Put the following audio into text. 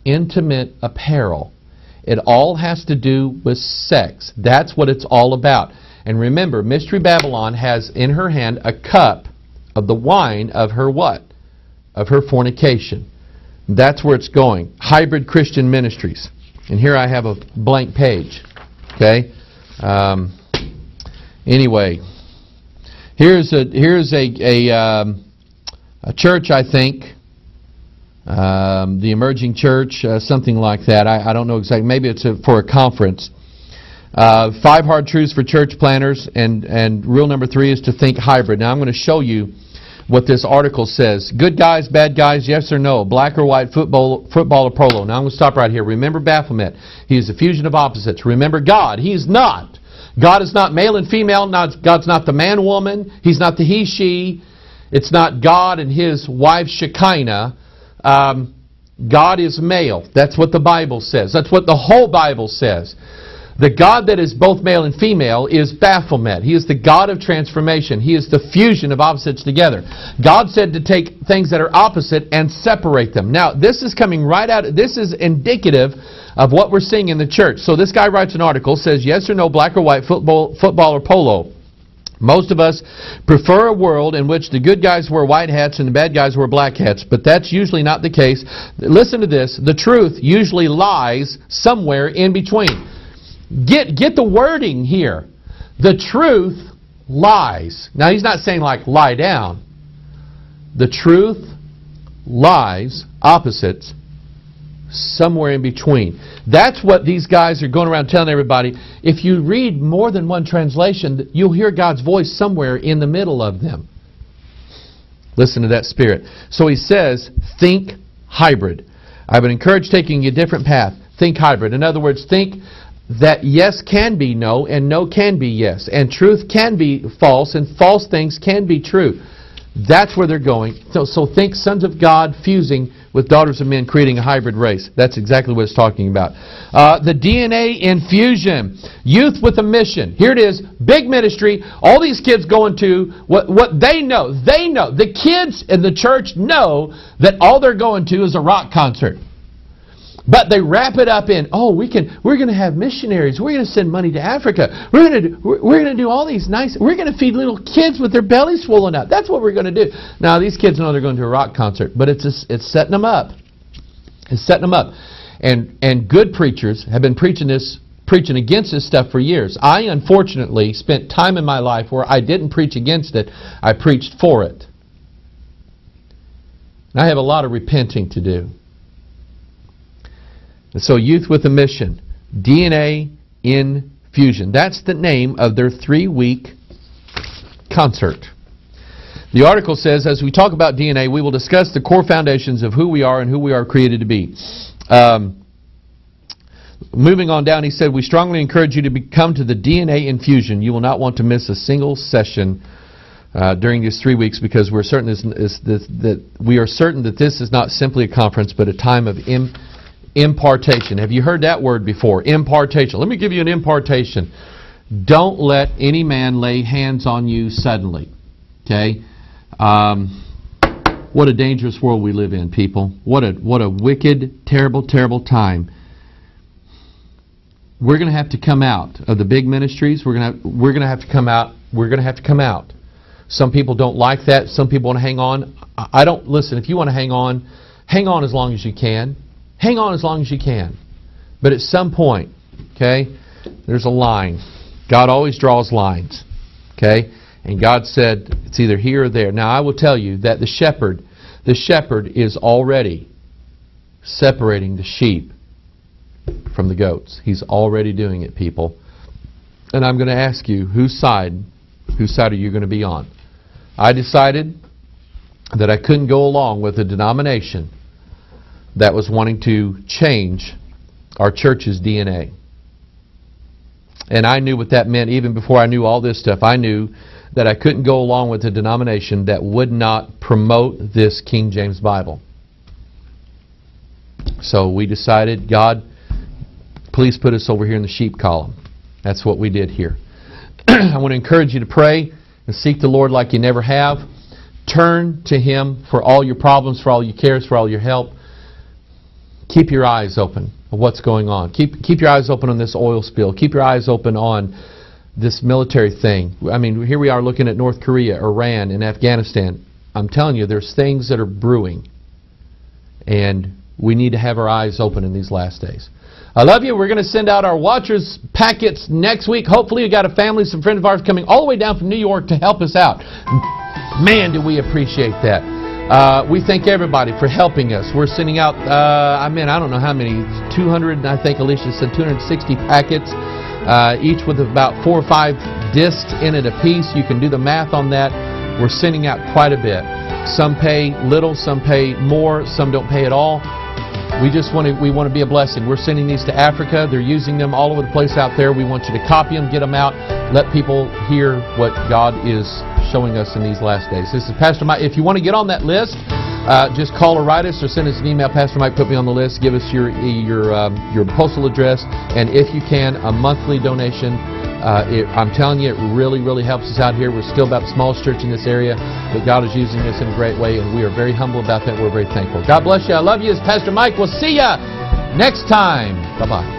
intimate apparel. It all has to do with sex. That's what it's all about. And remember, Mystery Babylon has in her hand a cup of the wine of her what? Of her fornication. That's where it's going. Hybrid Christian Ministries. And here I have a blank page. Okay? Anyway, here's a church, I think. The Emerging Church, something like that. I don't know exactly. Maybe it's for a conference. 5 hard truths for church planners, and rule number 3 is to think hybrid. Now I'm going to show you what this article says. Good guys, bad guys, yes or no? Black or white, football or polo? Now I'm going to stop right here. Remember Baphomet. He is the fusion of opposites. Remember God. He's not. God is not male and female. God's not the man-woman. He's not the he-she. It's not God and his wife Shekinah. God is male. That's what the Bible says. That's what the whole Bible says. The God that is both male and female is Baphomet. He is the God of transformation. He is the fusion of opposites together. God said to take things that are opposite and separate them. Now, this is coming right out. This is indicative of what we're seeing in the church. So this guy writes an article, says yes or no, black or white, football or polo. Most of us prefer a world in which the good guys wear white hats and the bad guys wear black hats, but that's usually not the case. Listen to this. The truth usually lies somewhere in between. Get the wording here. The truth lies. Now he's not saying like lie down. The truth lies, opposites, somewhere in between. That's what these guys are going around telling everybody. If you read more than one translation, you'll hear God's voice somewhere in the middle of them. Listen to that spirit. So he says, think hybrid. I would encourage taking a different path. Think hybrid. In other words, think that yes can be no and no can be yes. And truth can be false and false things can be true. That's where they're going. So think sons of God fusing with daughters of men, creating a hybrid race. That's exactly what it's talking about. The DNA infusion. Youth with a mission. Here it is. Big ministry. All these kids going to what they know. They know. The kids in the church know that all they're going to is a rock concert. But they wrap it up in, we're going to have missionaries. We're going to send money to Africa. We're going to do all these nice. We're going to feed little kids with their bellies swollen up. That's what we're going to do. Now these kids know they're going to a rock concert, but it's setting them up. It's setting them up. And good preachers have been preaching against this stuff for years. I unfortunately spent time in my life where I didn't preach against it. I preached for it. And I have a lot of repenting to do. So youth with a mission, DNA infusion. That's the name of their 3-week concert. The article says, as we talk about DNA, we will discuss the core foundations of who we are and who we are created to be. Moving on down, he said, we strongly encourage you to come to the DNA infusion. You will not want to miss a single session during these 3 weeks, because we're certain that this is not simply a conference, but a time of impartation. Have you heard that word before? Impartation. Let me give you an impartation. Don't let any man lay hands on you suddenly. Okay? What a dangerous world we live in, people. What a wicked, terrible, terrible time. We're going to have to come out of the big ministries. We're going to have to come out. We're going to have to come out. Some people don't like that. Some people want to hang on. I don't listen. If you want to hang on as long as you can. Hang on as long as you can. But at some point, okay, there's a line. God always draws lines. Okay? And God said it's either here or there. Now I will tell you that the shepherd is already separating the sheep from the goats. He's already doing it, people. And I'm going to ask you, whose side are you going to be on? I decided that I couldn't go along with a denomination that was wanting to change our church's DNA. And I knew what that meant even before I knew all this stuff. I knew that I couldn't go along with a denomination that would not promote this King James Bible. So we decided, God, please put us over here in the sheep column. That's what we did here. I want to encourage you to pray and seek the Lord like you never have. Turn to Him for all your problems, for all your cares, for all your help. keep your eyes open on what's going on. Keep your eyes open on this oil spill. Keep your eyes open on this military thing. I mean, here we are looking at North Korea, Iran, and Afghanistan. I'm telling you, there's things that are brewing, and we need to have our eyes open in these last days. I love you. We're going to send out our Watchers packets next week. Hopefully, we got a family, some friends of ours coming all the way down from New York to help us out. Man, do we appreciate that. We thank everybody for helping us. We're sending out, I don't know how many, 200, I think Alicia said 260 packets, each with about 4 or 5 discs in it apiece. You can do the math on that. We're sending out quite a bit. Some pay little, some pay more, some don't pay at all. We want to be a blessing. We're sending these to Africa. They're using them all over the place out there. We want you to copy them, get them out, let people hear what God is showing us in these last days. This is Pastor Mike. If you want to get on that list, just call or write us or send us an email. Pastor Mike, put me on the list. Give us your postal address, and if you can, a monthly donation. I'm telling you, it really, really helps us out here. We're still about the smallest church in this area, but God is using us in a great way, and we are very humble about that. We're very thankful. God bless you. I love you. It's Pastor Mike. We'll see you next time. Bye-bye.